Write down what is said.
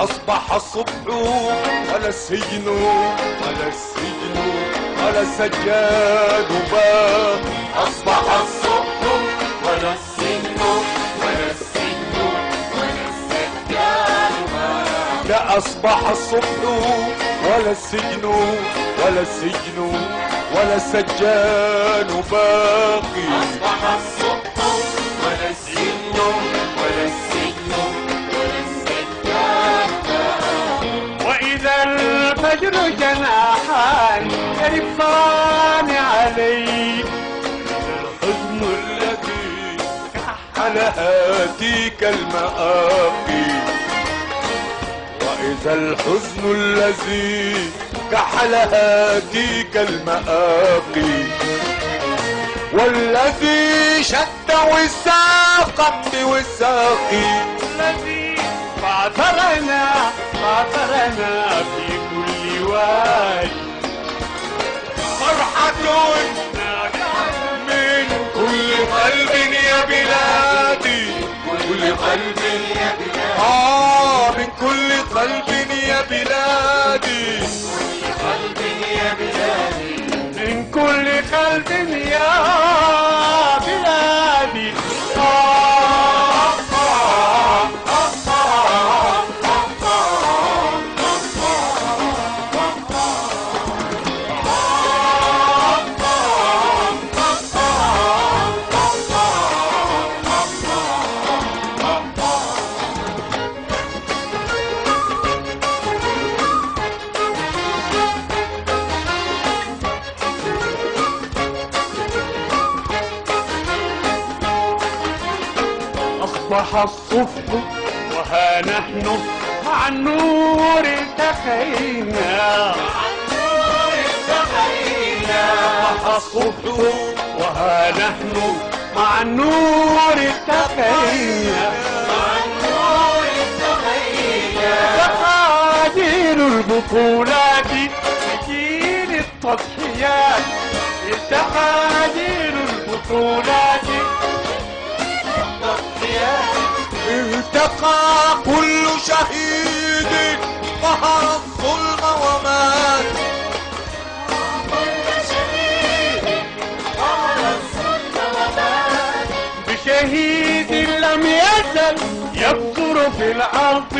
أصبح الصبح ولا السجن ولا السجن ولا السجاد باقي. أصبح الصبح ولا السجن ولا السجن ولا السجاد باقي. لا أصبح الصبح ولا السجن ولا السجن ولا السجان باقي. أصبح الصبح ولا السجن ولا السجن ولا السجاد باقي. وإذا الفجر جناحان يرفان علي الحزن الذي كحل هاتيك المآقي. وإذا الحزن الذي كحل هاتيك المآقي والذي شد وثاقا بوثاقي. الذي بعثرنا في كل وادي. فرحة من كل قلب يا بلادي. كل قلب يا بلادي. من كل قلب يا بلادي. كل قلب يا بلادي. من كل قلب يا بلادي. أصبح الصبح وها نحن مع النور التقينا. أصبح الصبح وها نحن مع النور التقينا. تقادير البطولات بجيل التضحيات. تقادير البطولات التقى كل شهيد قهر الظلم ومات. بشهيد لم يزل يبصر في الأرض